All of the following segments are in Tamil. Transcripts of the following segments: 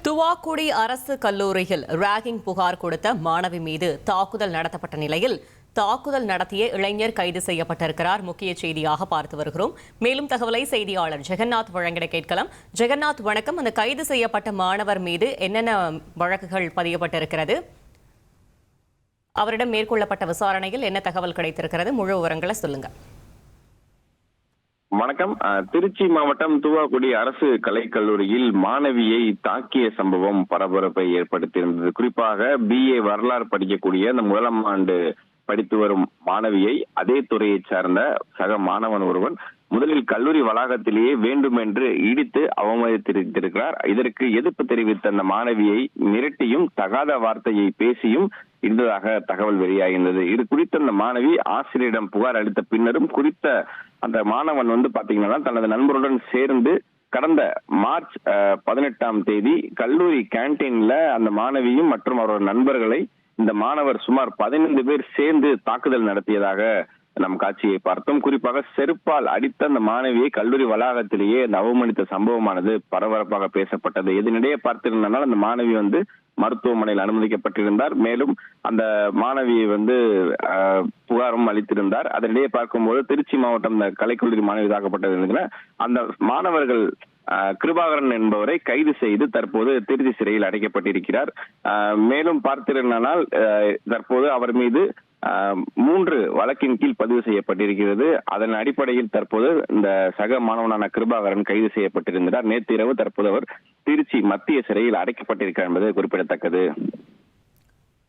துவாக்குடி அரசு கல்லூரியில் ராகிங் புகார் கொடுத்த மாணவி மீது தாக்குதல் நடத்தப்பட்ட நிலையில் தாக்குதல் நடத்திய இளைஞர் கைது செய்யப்பட்டிருக்கிறார். முக்கிய செய்தியாக பார்த்து வருகிறோம். மேலும் தகவலை செய்தியாளர் ஜெகநாத் வழங்கிட கேட்கலாம். ஜெகநாத் வணக்கம். அந்த கைது செய்யப்பட்ட மாணவர் மீது என்னென்ன வழக்குகள் பதியப்பட்டிருக்கிறது? அவரிடம் மேற்கொள்ளப்பட்ட விசாரணையில் என்ன தகவல் கிடைத்திருக்கிறது? முழு விவரங்களை சொல்லுங்க. வணக்கம். திருச்சி மாவட்டம் தூவாக்குடி அரசு கலைக்கல்லூரியில் மாணவியை தாக்கிய சம்பவம் பரபரப்பை ஏற்படுத்தியிருந்தது. குறிப்பாக BA வரலாறு படிக்கக்கூடிய அந்த முதலாம் ஆண்டு படித்து வரும் மாணவியை அதே துறையை சார்ந்த சக மாணவன் ஒருவன் முதலில் கல்லூரி வளாகத்திலேயே வேண்டுமென்று இடித்து அவமதித்திருக்கிறார். இதற்கு எதிர்ப்பு தெரிவித்த அந்த மாணவியை மிரட்டியும் தகாத வார்த்தையை பேசியும் இருந்ததாக தகவல் வெளியாகின்றது. இது குறித்த அந்த மாணவி ஆசிரியரிடம் புகார் அளித்த பின்னரும் குறித்த அந்த மாணவன் பாத்தீங்கன்னா தனது நண்பருடன் சேர்ந்து கடந்த மார்ச் 18ஆம் தேதி கல்லூரி கேன்டீன்ல அந்த மாணவியும் மற்றும் அவரோட நண்பர்களை இந்த மாணவர் சுமார் 15 பேர் சேர்ந்து தாக்குதல் நடத்தியதாக நம் காட்சியை பார்த்தோம். குறிப்பாக செருப்பால் அடித்த அந்த மாணவியை கல்லூரி வளாகத்திலேயே அந்த அவமதித்த சம்பவமானது பரபரப்பாக பேசப்பட்டது. இதனிடையே பார்த்திருந்தனால் அந்த மாணவி மருத்துவமனையில் அனுமதிக்கப்பட்டிருந்தார். மேலும் அந்த மாணவியை புகாரும் அளித்திருந்தார். அதனிடையே பார்க்கும்போது திருச்சி மாவட்டம் இந்த கலைக்கல்லூரி மாணவி தாக்கப்பட்டது. அந்த மாணவர்கள் கிருபாகரன் என்பவரை கைது செய்து தற்போது திருச்சி சிறையில் அடைக்கப்பட்டிருக்கிறார். மேலும் பார்த்திருந்தால் தற்போது அவர் மீது 3 வழக்கின் கீழ் பதிவு செய்யப்பட்டிருக்கிறது. அதன் அடிப்படையில் தற்போது இந்த சக மாணவனான கிருபாகரன் கைது செய்யப்பட்டிருந்தார். நேற்று இரவு தற்போது அவர் திருச்சி மத்திய சிறையில் அடைக்கப்பட்டிருக்கிறார் என்பது குறிப்பிடத்தக்கது.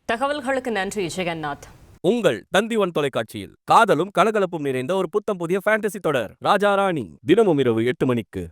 தகவல்களுக்கு நன்றி ஜெகநாத். உங்கள் தந்திவன் தொலைக்காட்சியில் காதலும் கலகலப்பும் நிறைந்த ஒரு புத்தம் புதிய ஃபேண்டசி தொடர் ராஜா ராணி தினமும் இரவு 8 மணிக்கு.